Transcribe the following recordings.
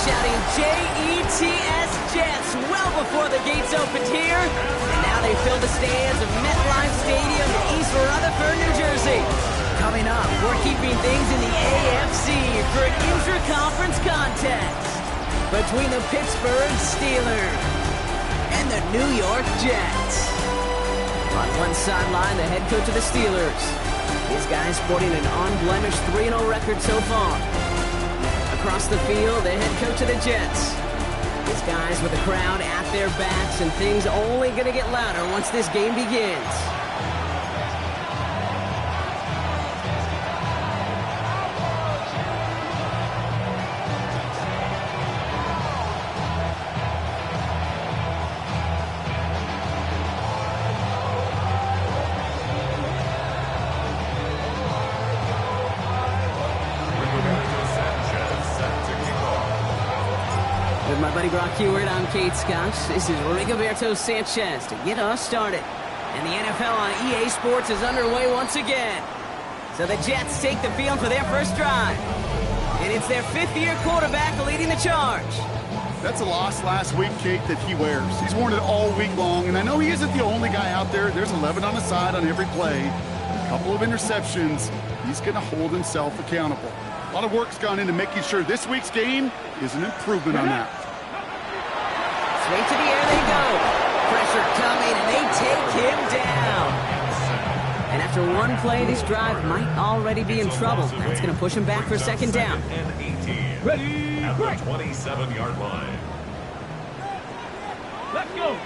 shouting J-E-T-S Jets well before the gates opened here. And now they fill the stands of MetLife Stadium in East Rutherford, New Jersey. Coming up, we're keeping things in the AFC for an intra-conference contest between the Pittsburgh Steelers and the New York Jets. On one sideline, the head coach of the Steelers. These guys sporting an unblemished 3-0 record so far. Across the field, the head coach of the Jets. These guys with the crowd at their backs, and things only going to get louder once this game begins. With my buddy Brock Heward, I'm Kate Scotch. This is Rigoberto Sanchez to get us started. And the NFL on EA Sports is underway once again. So the Jets take the field for their first drive. And it's their fifth-year quarterback leading the charge. That's a loss last week, Kate, that he wears. He's worn it all week long, and I know he isn't the only guy out there. There's 11 on the side on every play. A couple of interceptions. He's going to hold himself accountable. A lot of work's gone into making sure this week's game is an improvement on that. Straight to the air they go. Pressure coming, and they take him down. And after one play, this drive might already be in trouble. That's going to push him back for second down. Ready, at the 27-yard line. Let's go.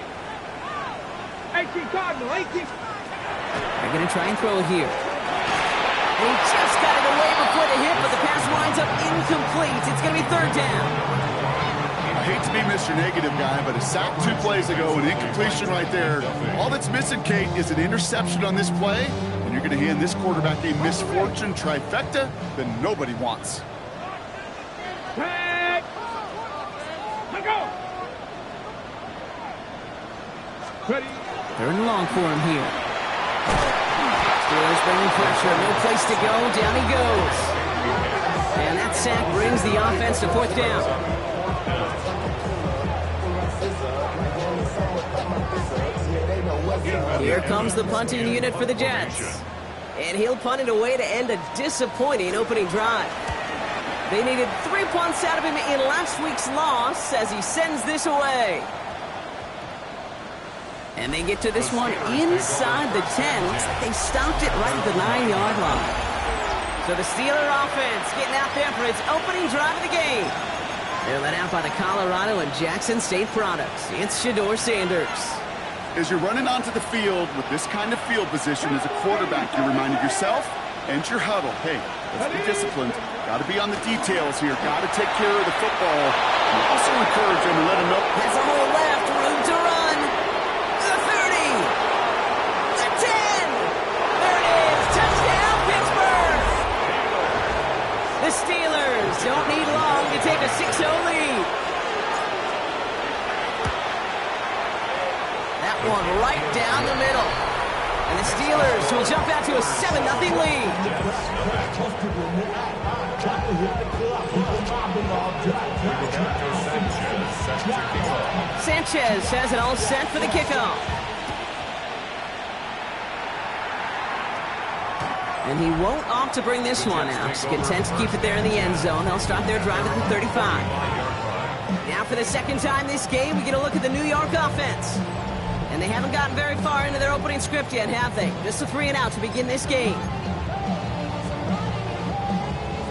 18 Cardinal, 18. They're going to try and throw it here. They just got it away before the hit, but the pass winds up incomplete. It's going to be third down. I hate to be Mr. Negative guy, but a sack 2 plays ago, an incompletion right there. All that's missing, Kate, is an interception on this play, and you're going to hand this quarterback a misfortune trifecta that nobody wants. Tag. Let go. Ready. Third and long for him here. Steelers bringing pressure. No place to go. Down he goes. And that sack brings the offense to fourth down. Here comes the punting unit for the Jets. And he'll punt it away to end a disappointing opening drive. They needed 3 punts out of him in last week's loss as he sends this away. And they get to this one inside the 10. Looks like they stopped it right at the 9-yard line. So the Steeler offense getting out there for its opening drive of the game. They're led out by the Colorado and Jackson State products. It's Shedeur Sanders. As you're running onto the field with this kind of field position as a quarterback, you're reminding yourself and your huddle, hey, let's be disciplined. Got to be on the details here. Got to take care of the football. You also encourage them to let them know. Has a hole left, room to run. The 30. The 10. There it is. Touchdown, Pittsburgh. The Steelers don't need long to take a 6-0 lead. That one right down the middle. And the Steelers will jump out to a 7-0 lead. Sanchez has it all set for the kickoff. And he won't opt to bring this one out. He's content to keep it there in the end zone. They'll start their drive at the 35. Now for the second time this game, we get a look at the New York offense. And they haven't gotten very far into their opening script yet, have they? Just a 3-and-out to begin this game.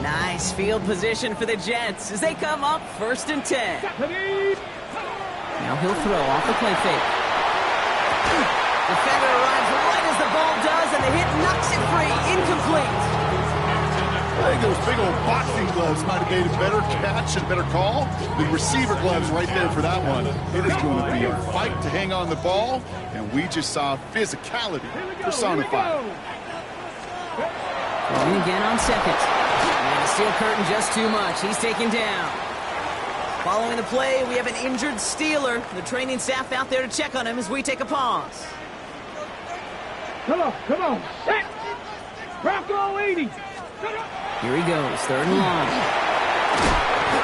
Nice field position for the Jets as they come up 1st and 10. Now he'll throw off the play fake. Defender arrives right as the ball does, and the hit knocks it free. Incomplete. I think those big old boxing gloves might have made a better catch and better call. The receiver gloves right there for that one. It is going to be a fight to hang on the ball, and we just saw physicality personified. Going again on second. And the steel curtain just too much. He's taken down. Following the play, we have an injured Steeler. The training staff out there to check on him as we take a pause. Come on. Set. Rocco 80. Here he goes, 3rd and long.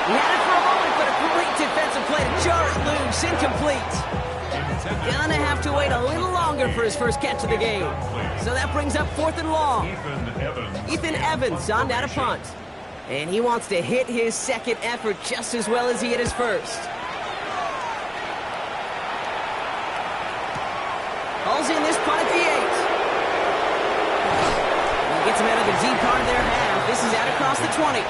He had it for a moment, but a great defensive play to jar it loose. Incomplete. Gonna have to wait a little longer for his first catch of the game. So that brings up 4th and long. Ethan Evans on down to punt. And he wants to hit his second effort just as well as he hit his first. Hauls in this punt at the 8. He gets him out of the deep part of their half. This is out across the 20.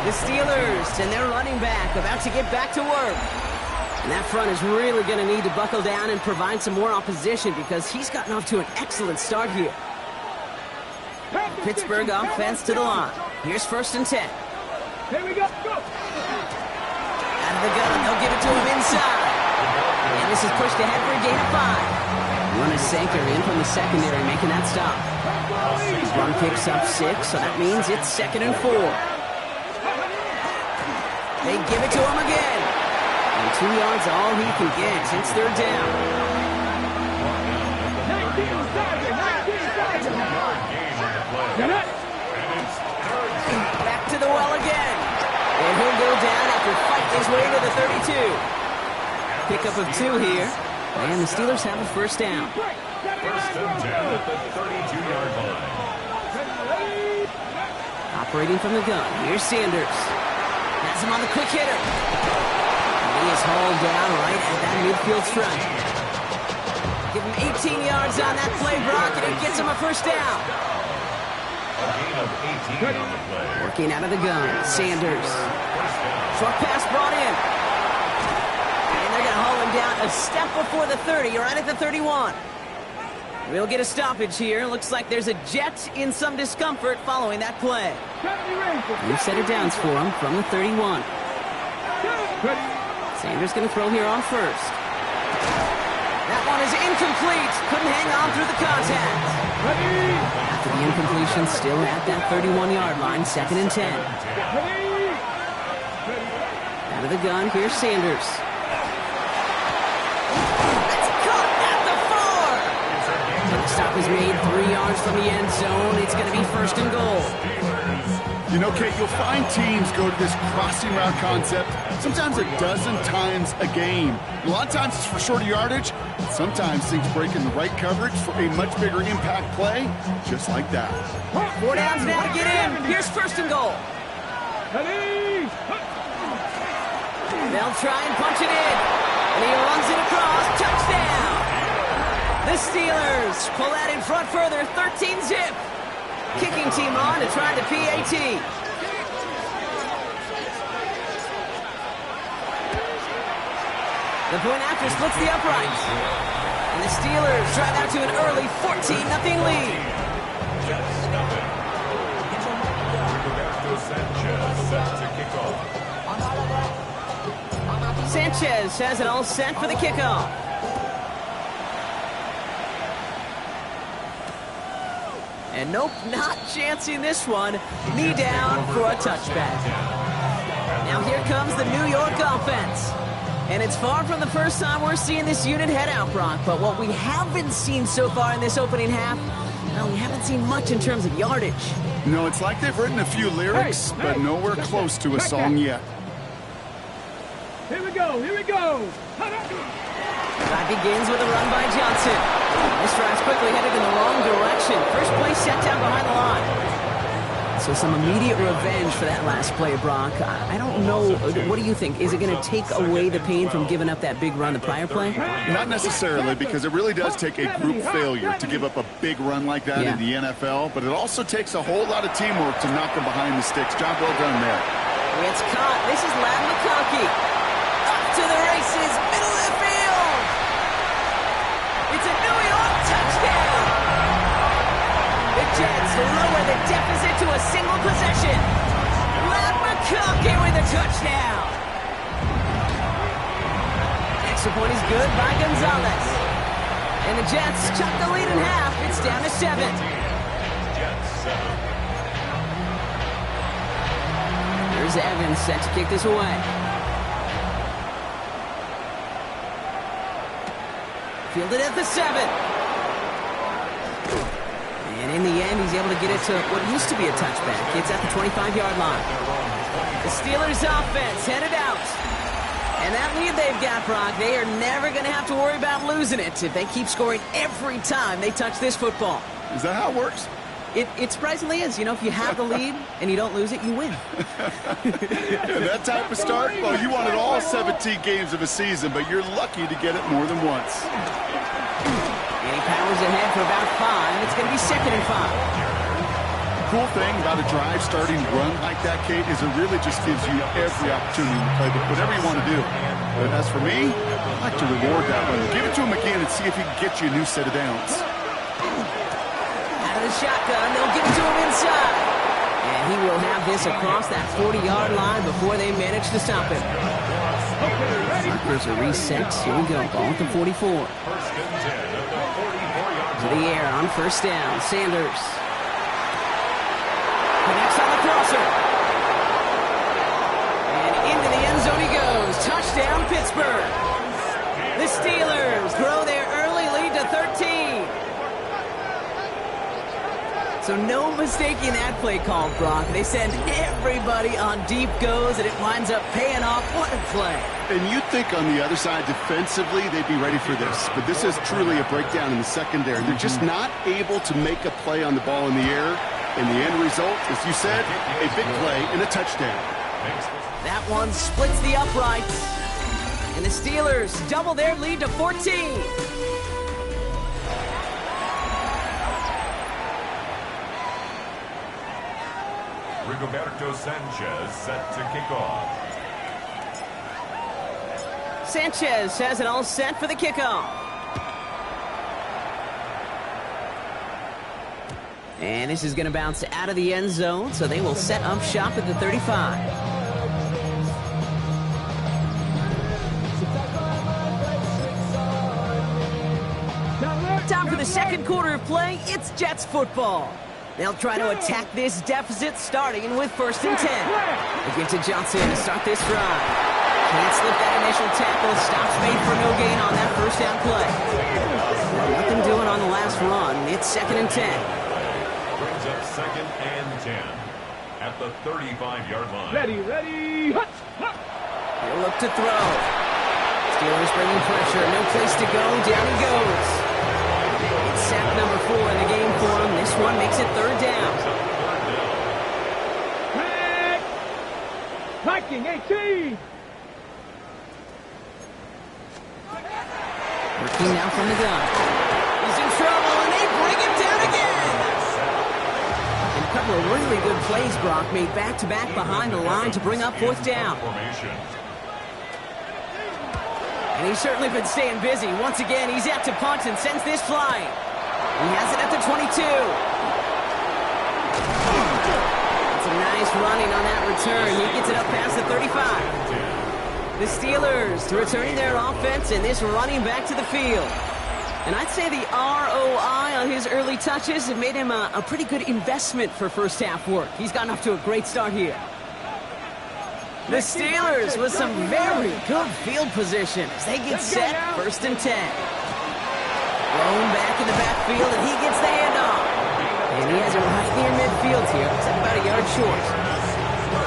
The Steelers and their running back about to get back to work. And that front is really going to need to buckle down and provide some more opposition because he's gotten off to an excellent start here. Pittsburgh offense to the line. Here's 1st and 10. Here we go. Go. Out of the gun, they'll give it to him inside. And this is pushed ahead for a gain of 5. Run a sinker in from the secondary, making that stop. Run picks up 6, so that means it's 2nd and 4. They give it to him again. And 2 yards all he can get since they're down. 19 Back to the well again. And he'll go down after fighting his way to the 32. Pickup of 2 here. And the Steelers have a first down. 1st and 10 at the 32-yard line. Operating from the gun. Here's Sanders. Has him on the quick hitter. And he is hauled down right at that midfield stretch. Give him 18 yards on that play, Brock, and it gets him a first down. A gain of 18 on the play. Working out of the gun. Sanders. Short pass brought in. And they're going to haul him down a step before the 30, right at the 31. We'll get a stoppage here. Looks like there's a Jet in some discomfort following that play. New set of downs for him from the 31. Sanders going to throw here on 1st. That one is incomplete. Couldn't hang on through the contact. After the incompletion, still at that 31-yard line, 2nd and 10. Out of the gun, here's Sanders. That's caught at the 4. The stop is made 3 yards from the end zone. It's going to be 1st and goal. You know, Kate, you'll find teams go to this crossing route concept sometimes a dozen times a game. A lot of times it's for shorter yardage. Sometimes things break in the right coverage for a much bigger impact play, just like that. 4 downs now to get in. Here's 1st and goal. They'll try and punch it in. And he runs it across. Touchdown. The Steelers pull that in front further. 13-zip. Kicking team on to try the PAT. The point after splits the uprights. And the Steelers drive out to an early 14-0 lead. Sanchez has it all set for the kickoff. And nope, not chancing this one. Knee down for a touchback. Now here comes the New York offense. And it's far from the first time we're seeing this unit head out, Brock. But what we haven't seen so far in this opening half, well, we haven't seen much in terms of yardage. No, it's like they've written a few lyrics, but nowhere close to a song yet. Here we go. Here we go. Drive begins with a run by Johnson. This drive's quickly headed in the wrong direction. First play set down behind the line. So some immediate revenge for that last play, Brock. I don't know. What do you think? Is it going to take away the pain from giving up that big run the prior play? Not necessarily, because it really does take a group failure to give up a big run like that in the NFL. But it also takes a whole lot of teamwork to knock them behind the sticks. Job well done there. It's caught. This is Ladd McConkey. Up to the races. Middle of the field. It's a New York touchdown. The Jets lower the deficit to a single possession. Ladd McConkey with a touchdown. Extra point is good by Gonzalez. And the Jets chop the lead in half. It's down to 7. Jets 7. Here's Evans set to kick this away. Fielded at the 7. And in the end, he's able to get it to what used to be a touchback. It's at the 25-yard line. The Steelers' offense headed out. And that lead they've got, Brock, they are never going to have to worry about losing it if they keep scoring every time they touch this football. Is that how it works? It surprisingly is. You know, if you have the lead and you don't lose it, you win. And that type of start, well, you wanted all 17 games of a season, but you're lucky to get it more than once. And he powers ahead for about 5. It's going to be 2nd and 5. Cool thing about a drive starting to run like that, Kate, is it really just gives you every opportunity to play whatever you want to do. But as for me, I like to reward that one. Give it to him again and see if he can get you a new set of downs. Out of the shotgun, they'll give it to him inside. And he will have this across that 40-yard line before they manage to stop him. Markers are reset. Here we go. Ball at the 44. To the air on 1st down. Sanders connects on the crosser. And into the end zone he goes. Touchdown, Pittsburgh. The Steelers grow their early lead to 13. So no mistaking that play call, Brock. They send everybody on deep goes, and it winds up paying off. What a play. And you'd think on the other side, defensively, they'd be ready for this. But this is truly a breakdown in the secondary. They're just not able to make a play on the ball in the air. And the end result, as you said, a big play and a touchdown. That one splits the uprights. And the Steelers double their lead to 14. Rigoberto Sanchez set to kick off. Sanchez has it all set for the kickoff. And this is going to bounce out of the end zone, so they will set up shop at the 35. Time for the second quarter of play. It's Jets football. They'll try to attack this deficit, starting with 1st and 10. They give to Johnson to start this drive. Can't slip that initial tackle. Stops made for no gain on that 1st down play. Well, nothing doing on the last run. It's 2nd and 10. Brings up 2nd and 10 at the 35-yard line. Ready. He'll look to throw. Steelers bringing pressure. No place to go. Down he goes. It's sack number 4 in the game for him. This one makes it 3rd down. Viking 18. Working now from the gun. He's in trouble, and they bring him down again. And a couple of really good plays, Brock, made back-to-back behind the line to bring up 4th down. And he's certainly been staying busy. Once again, he's out to punt and sends this flying. He has it at the 22. It's a nice running on that return. He gets it up past the 35. The Steelers returning their offense and this running back to the field. And I'd say the ROI on his early touches have made him a pretty good investment for first half work. He's gotten off to a great start here. The Steelers with some very good field position as they get set, 1st and 10. Thrown back in the backfield, and he gets the handoff. And he has it right near midfield here. It's about a yard short.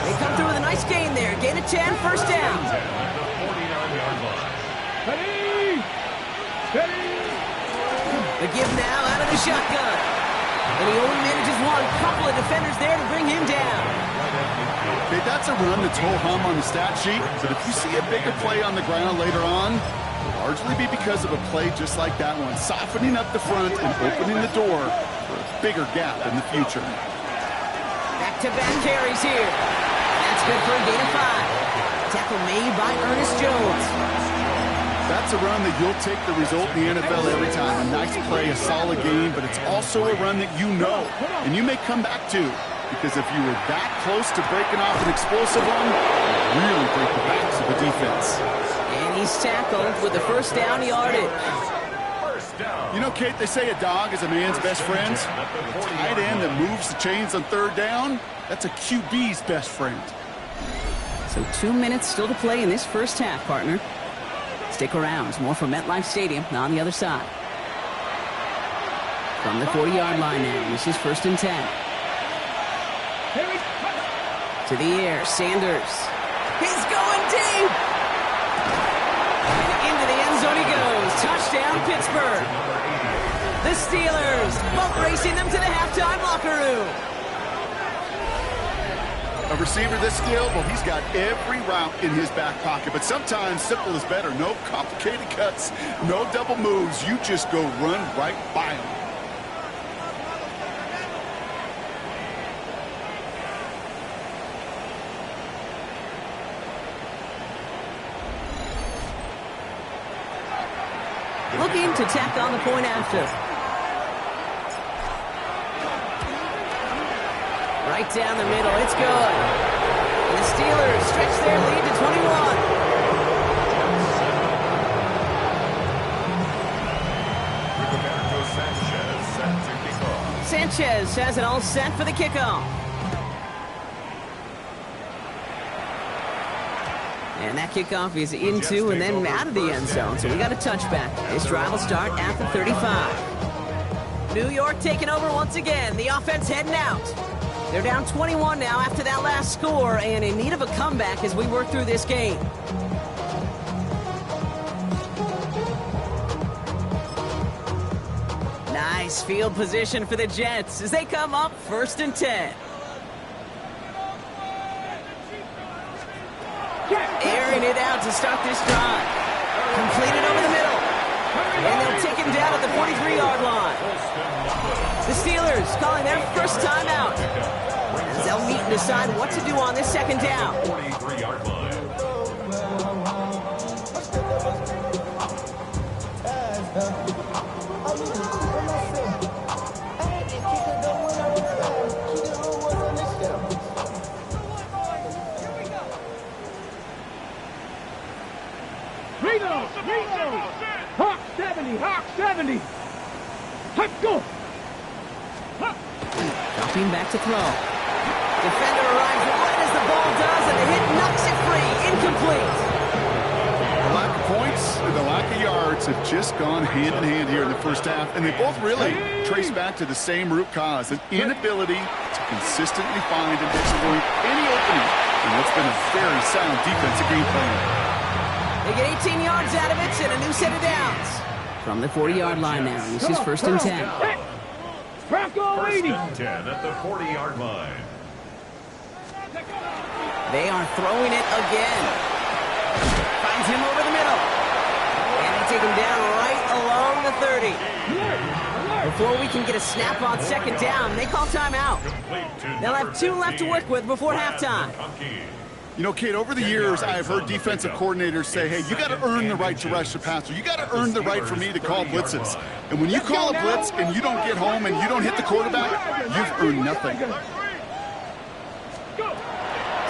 They come through with a nice gain there. Gain of 10, 1st down. The give now out of the shotgun. And he only manages one. Couple of defenders there to bring him down. Okay, that's a run that's ho-hum on the stat sheet, but if you see a bigger play on the ground later on, it'll largely be because of a play just like that one, softening up the front and opening the door for a bigger gap in the future. Back-to-back carries here. That's good for a gain of 5. Tackle made by Ernest Jones. That's a run that you'll take the result in the NFL every time. A nice play, a solid game, but it's also a run that you know, and you may come back to. Because if you were that close to breaking off an explosive one, it really break the backs of the defense. And he's tackled with the 1st down yardage. You know, Kate, they say a dog is a man's best friend. A tight end that moves the chains on 3rd down, that's a QB's best friend. So 2 minutes still to play in this first half, partner. Stick around. More from MetLife Stadium on the other side. From the 40-yard line now, this is 1st and 10. To the air, Sanders. He's going deep! And into the end zone he goes. Touchdown, Pittsburgh. The Steelers boat racing them to the halftime locker room. A receiver this skilled, well, he's got every route in his back pocket. But sometimes simple is better. No complicated cuts, no double moves. You just go run right by him. Looking to tack on the point after. Right down the middle, it's good. And the Steelers stretch their lead to 21. Sanchez has it all set for the kickoff. And that kickoff is into and then out of the end zone. So we got a touchback. This drive will start at the 35. New York taking over once again. The offense heading out. They're down 21 now after that last score and in need of a comeback as we work through this game. Nice field position for the Jets as they come up 1st and 10. Airing it out to start this drive. Completed over the middle. And they'll take him down at the 43-yard line. The Steelers calling their first timeout. As they'll meet and decide what to do on this second down. 43-yard line. Hawk 70, Hawk 70. Let's go. Dropping back to throw. Defender arrives right as the ball does, and the hit knocks it free. Incomplete. The lack of points and the lack of yards have just gone hand in hand here in the first half, and they both really trace back to the same root cause, an inability to consistently find and exploit any opening in what's been a very sound defensive game plan. They get 18 yards out of it and a new set of downs. From the 40-yard line now, this is 1st and 10. Bronco 80. 1st and 10 at the 40-yard line. They are throwing it again. Finds him over the middle. And they take him down right along the 30. Before we can get a snap on second down, they call timeout. They'll have 2 left to work with before halftime. You know, Kate, over the years, I've heard defensive coordinators say, hey, you got to earn the right to rush the passer. You got to earn the right for me to call blitzes. And when you call a blitz and you don't get home and you don't hit the quarterback, you've earned nothing.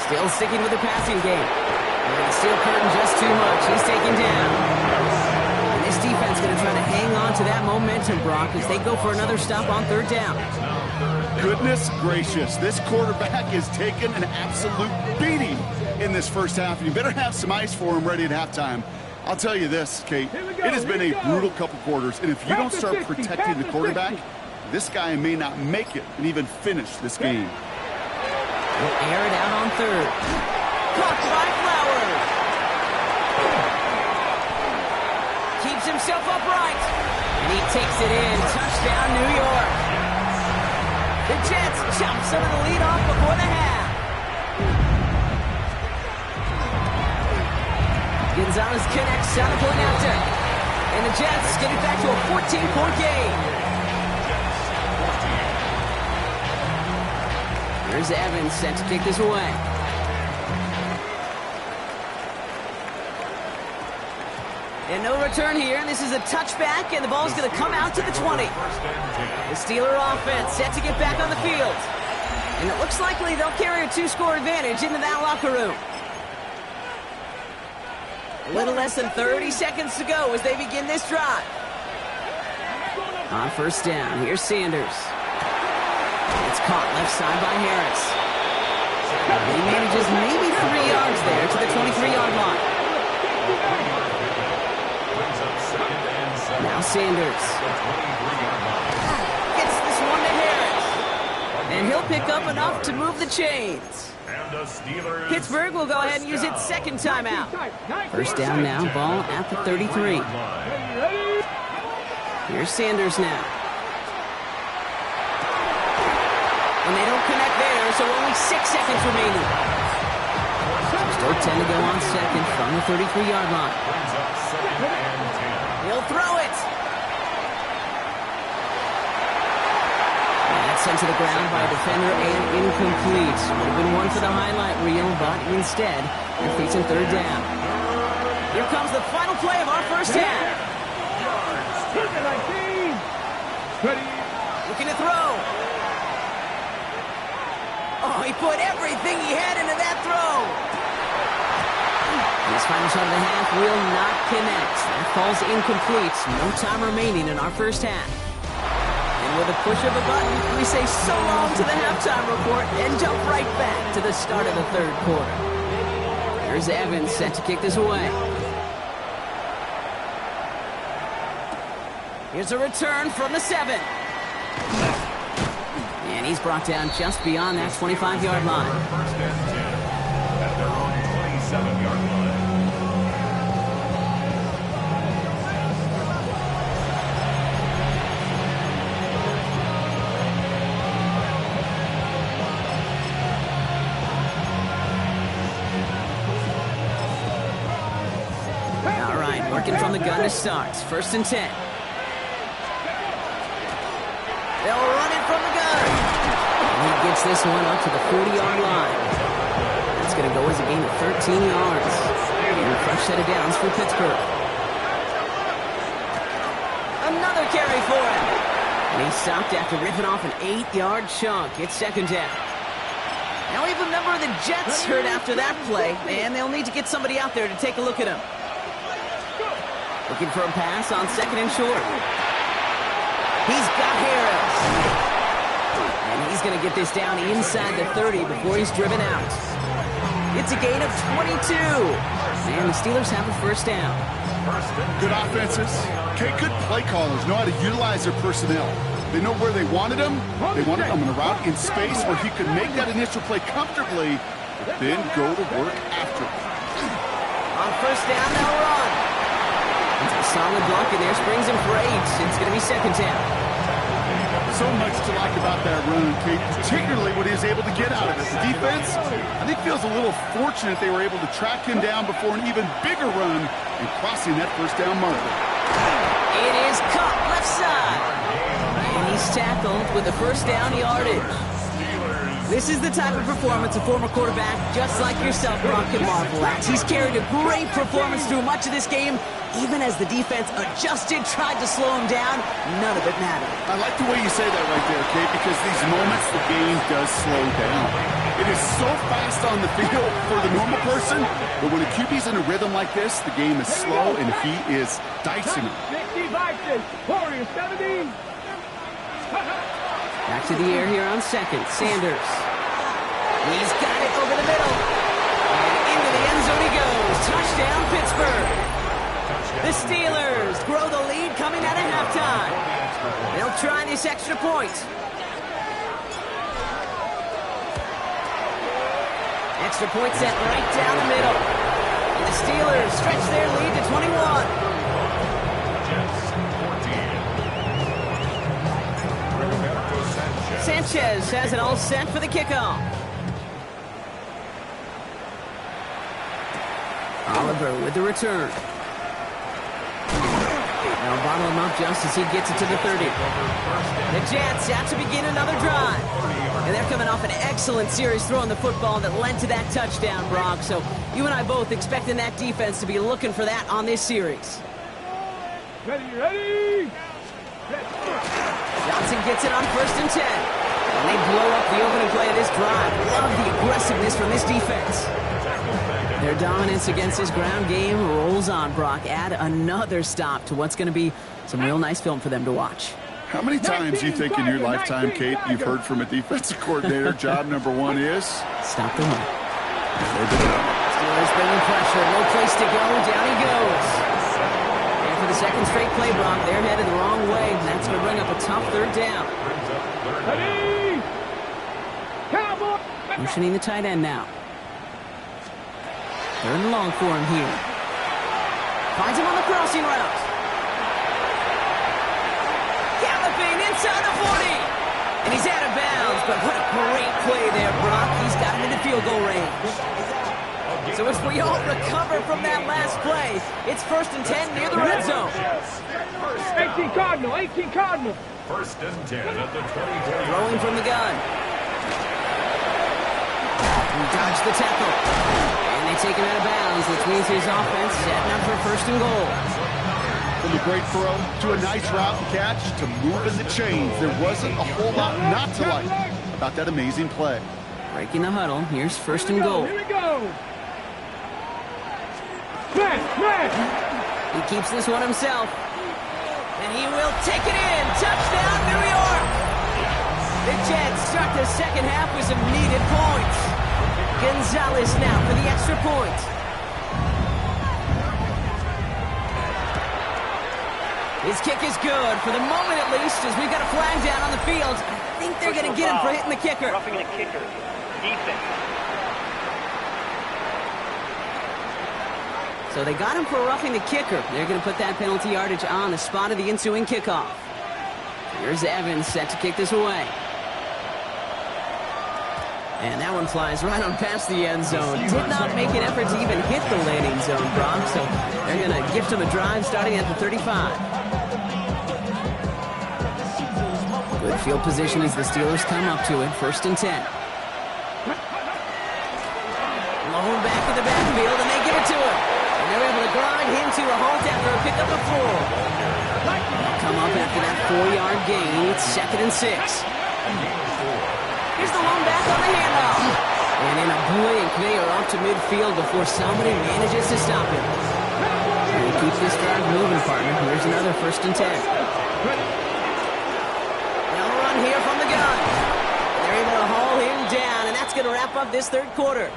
Still sticking with the passing game. They're going to steal Curtin just too much. He's taken down. And this defense going to try to hang on to that momentum, Brock, as they go for another stop on 3rd down. Goodness gracious, this quarterback is taking an absolute beating in this first half, and you better have some ice for him ready at halftime. I'll tell you this, Kate, it has been a brutal couple quarters, and if you don't start protecting the quarterback, this guy may not make it and even finish this game. Will air it out on 3rd. Caught by Flowers. Keeps himself upright. And he takes it in. Touchdown, New York. The Jets chop some of the lead off before the half. Gonzalez connects on the point after. And the Jets get it back to a 14-point game. Here's Evans set to kick this away. And no return here. This is a touchback, and the ball's going to come out to the 20. The Steeler offense set to get back on the field. And it looks likely they'll carry a 2-score advantage into that locker room. A little less than 30 seconds to go as they begin this drive. On 1st down, here's Sanders. It's caught left side by Harris. He manages maybe 3 yards there to the 23-yard line. Now Sanders. And he'll pick up enough to move the chains. And the Steelers. Pittsburgh will go ahead and use its second timeout. First down now, ball at the 33. Here's Sanders now. And they don't connect there, so only 6 seconds remaining. Still 10 to go on second from the 33-yard line. Brings up second and 10. He'll throw it. And that's sent to the ground by a defender and incomplete. Would have been one for the highlight reel, but instead, they're facing third down. Here comes the final play of our first half. Looking to throw. Oh, he put everything he had into that throw. His final shot of the half will not connect. That falls incomplete. No time remaining in our first half. And with a push of a button, we say so long to the halftime report and jump right back to the start of the third quarter. There's Evans set to kick this away. Here's a return from the 7. And he's brought down just beyond that 25-yard line. First and 10 at their own 27-yard line. All right, working from the gun to start. First and 10. They'll run it from the gun. And he gets this one up to the 40-yard line. That's going to go as a gain of 13 yards. And a fresh set of downs for Pittsburgh. Another carry for him. And he stopped after ripping off an 8-yard chunk. It's second down. Now even a member of the Jets hurt after that play, and they'll need to get somebody out there to take a look at him. Looking for a pass on second and short. He's got Harris. And he's going to get this down inside the 30 before he's driven out. It's a gain of 22. And the Steelers have a first down. Good offenses. Okay, good play callers know how to utilize their personnel. They know where they wanted him. They wanted him in a route in space where he could make that initial play comfortably, then go to work after it. On first down, they'll run. A solid block in there, springs him for 8. It's going to be second down. So much to like about that run, Kate, particularly what he was able to get out of it. The defense, I think, feels a little fortunate they were able to track him down before an even bigger run and crossing that first down marker. It is caught left side. And he's tackled with the first down yardage. This is the type of performance a former quarterback just like yourself, Brock, can marvel at. He's carried a great performance through much of this game. Even as the defense adjusted, tried to slow him down, none of it mattered. I like the way you say that right there, Kate, because these moments the game does slow down. It is so fast on the field for the normal person, but when a QB's in a rhythm like this, the game is slow and he is dicing it. Back to the air here on second. Sanders. He's got it over the middle. And into the end zone he goes. Touchdown, Pittsburgh. The Steelers grow the lead coming out of halftime. They'll try this extra point. Extra point set right down the middle. And the Steelers stretch their lead to 21. Sanchez has it all set for the kickoff. Oliver with the return. Now bottle him up just as he gets it to the 30. The Jets out to begin another drive. And they're coming off an excellent series throwing the football that led to that touchdown, Brock. So you and I both expecting that defense to be looking for that on this series. Ready. Johnson gets it on first and 10. And they blow up the opening play of this drive. Love the aggressiveness from this defense. Their dominance against this ground game rolls on, Brock. Add another stop to what's going to be some real nice film for them to watch. How many times do you think in your lifetime, Kate, you've heard from a defensive coordinator, job number one is? Stop the run. Steelers bringing pressure. No place to go. Down he goes. And for the second straight play, Brock, they're headed the wrong way. And that's going to bring up a tough third down. Motioning the tight end now. Third and long for him here. Finds him on the crossing route. Galloping inside the 40. And he's out of bounds, but what a great play there, Brock. He's got him into field goal range. So as we all recover from that last play, it's 1st and 10 near the red zone. 18 Cardinal, 18 Cardinal. 1st and 10 at the 20. Throwing from the gun. He dodged the tackle. And they take him out of bounds, which means his offense setting up for 1st and goal. From a great throw to a nice route and catch to moving the chains. There wasn't a whole lot not to like about that amazing play. Breaking the huddle. Here's 1st and goal. Here we go. He keeps this one himself. And he will take it in. Touchdown, New York. The Jets start the second half with some needed points. Gonzalez now for the extra point. His kick is good, for the moment at least, as we've got a flag down on the field. I think they're going to get him for hitting the kicker. Roughing the kicker. Defense. So they got him for roughing the kicker. They're going to put that penalty yardage on the spot of the ensuing kickoff. Here's Evans set to kick this away. And that one flies right on past the end zone. Did not make an effort to even hit the landing zone, Brock. So they're going to gift him a drive starting at the 35. Good field position as the Steelers come up to it. 1st and 10. Low back in the backfield, and they give it to him. And they're able to grind him to a halt after a pickup of 4. Come up after that 4-yard gain. It's 2nd and 6. Here's the one back on the handoff. And in a blink, they are off to midfield before somebody manages to stop him. And keep this drive moving, partner. Here's another 1st and 10. They'll run here from the gun. They're able to haul him down, and that's going to wrap up this 3rd quarter.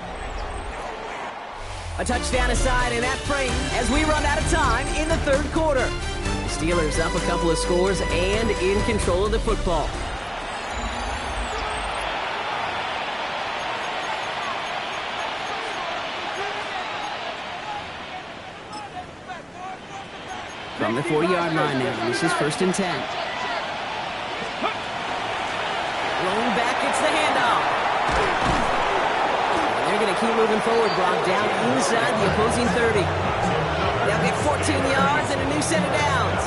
A touchdown aside in that frame as we run out of time in the 3rd quarter. The Steelers up a couple of scores and in control of the football. From the 40-yard line now, this is 1st and 10. Rolling back, it's the handoff. They're going to keep moving forward, Brock, down inside the opposing 30. They'll get 14 yards and a new set of downs.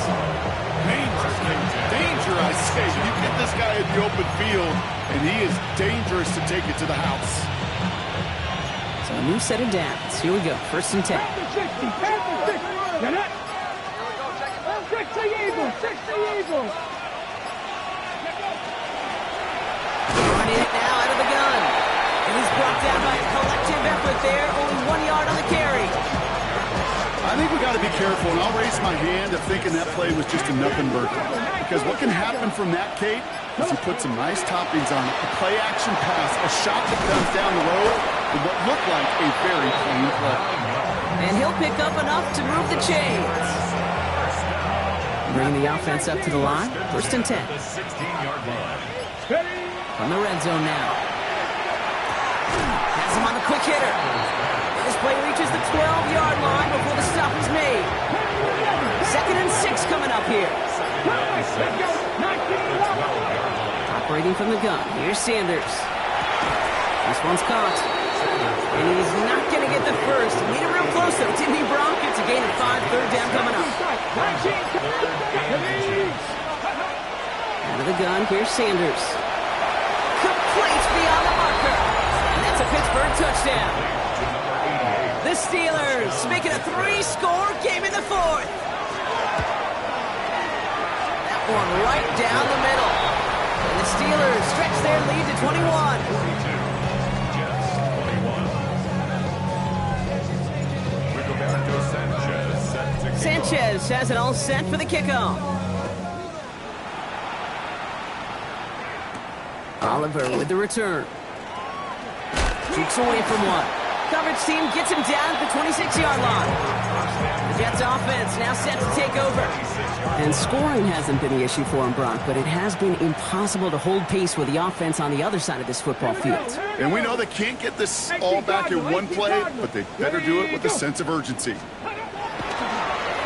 Danger, I say. You get this guy in the open field, and he is dangerous to take it to the house. So a new set of downs. Here we go, 1st and 10. 60 Eagles, 60 Eagles. Running it now out of the gun. And he's brought down by a collective effort there. Only 1 yard on the carry. I think we got to be careful, and I'll raise my hand of thinking that play was just a nothing burger. Because what can happen from that, Kate, is he put some nice toppings on it. A play-action pass, a shot that comes down the road with what looked like a very clean play. And he'll pick up enough to move the chains. Bringing the offense up to the line. 1st and 10. The 16-yard line. From the red zone now. Has him on the quick hitter. This play reaches the 12-yard line before the stop is made. 2nd and 6 coming up here. Operating from the gun. Here's Sanders. This one's caught. And he's not going to get the first. Need it real close, though. Didn't he, Brock? It's a gain of 5, 3rd down coming up. Out of the gun, here's Sanders. Complete beyond the marker. And that's a Pittsburgh touchdown. The Steelers making a 3-score game in the 4th. That one right down the middle. And the Steelers stretch their lead to 21. Sanchez has it all set for the kickoff. Oliver with the return. Cheeks away from one. Coverage team gets him down at the 26-yard line. Jets offense now set to take over. And scoring hasn't been the issue for him, Brock, but it has been impossible to hold pace with the offense on the other side of this football field. And we know they can't get this all back in one play, but they better do it with a sense of urgency.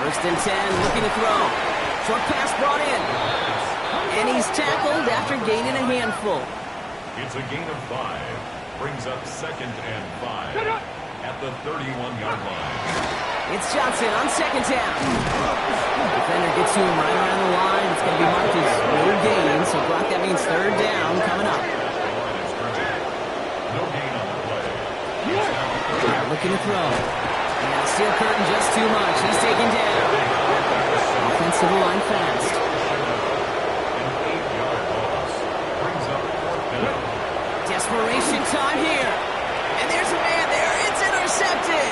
First and 10, looking to throw. Short pass brought in. And he's tackled after gaining a handful. It's a gain of 5. Brings up 2nd and 5 at the 31-yard line. It's Johnson on 2nd down. Defender gets to him right around the line. It's going to be marked as no gain, so Brock, that means 3rd down coming up. No gain on the play. Looking to throw. Now steel curtain just too much. He's taken down. Offensive line fast. An 8-yard loss. Brings up 4th down. Desperation time here. And there's a man there. It's intercepted.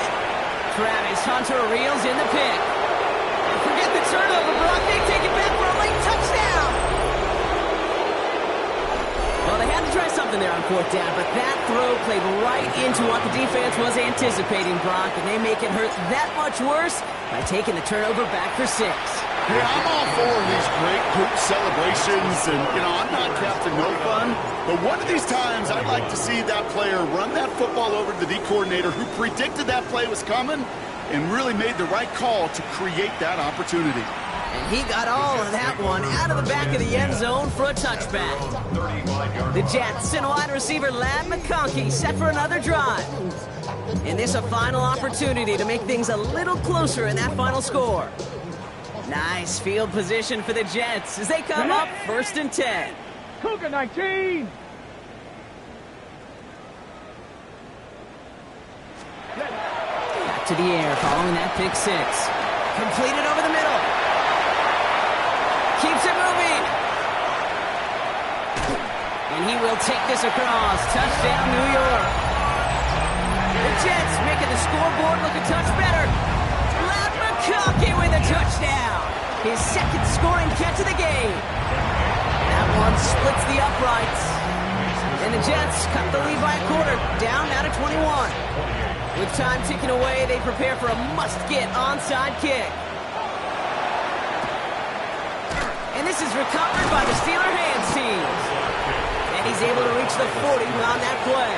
Travis Hunter reels in the pick. And forget the turnover, Brock. They take it back for a late touchdown. Well, they had to try something there on 4th down, but that throw played right into what the defense was anticipating, Brock, and they make it hurt that much worse by taking the turnover back for 6. Yeah, I'm all for these great group celebrations, and, I'm not Captain No Fun, but one of these times I'd like to see that player run that football over to the D coordinator who predicted that play was coming and really made the right call to create that opportunity. And he got all of that one out of the back of the end zone for a touchback. The Jets and wide receiver Lad McConkey set for another drive. And this a final opportunity to make things a little closer in that final score. Nice field position for the Jets as they come up 1st and 10. Cougar 19. Back to the air following that pick 6. Completed over the middle. Keeps it moving. And he will take this across. Touchdown, New York. The Jets making the scoreboard look a touch better. Lad McConkey with a touchdown. His 2nd scoring catch of the game. That one splits the uprights. And the Jets cut the lead by a quarter. Down now to 21. With time ticking away, they prepare for a must-get onside kick. And this is recovered by the Steeler hands team. And he's able to reach the 40 on that play.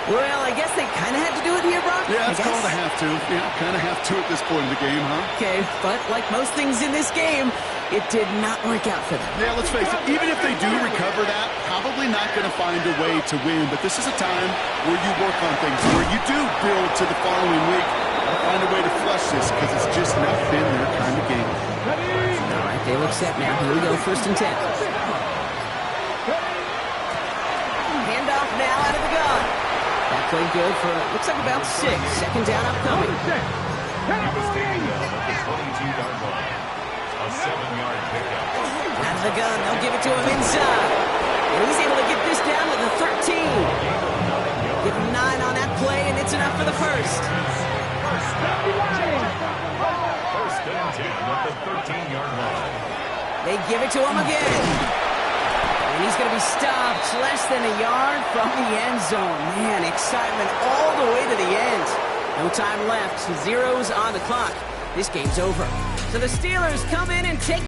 Well, I guess they kind of had to do it here, Brock. Yeah, it's called a have to. Yeah, kind of have to at this point in the game, huh? Okay, but like most things in this game, it did not work out for them. Yeah, let's face it, even if they do recover that, probably not going to find a way to win. But this is a time where you work on things, where you do build to the following week and find a way to flush this because it's just not been their kind of game. All right, they look set now. Here we go, 1st and 10. Handoff now out of the gun. That played good for, looks like about 6. 2nd down upcoming. He was taken down at the 22-yard line. A 7-yard pickup. Out of the gun, they'll give it to him inside. And he's able to get this down to the 13. Give him 9 on that play, and it's enough for the 1st. First and 10 at the 13-yard line. They give it to him again. And he's going to be stopped less than a yard from the end zone. Man, excitement all the way to the end. No time left. 0s on the clock. This game's over. So the Steelers come in and take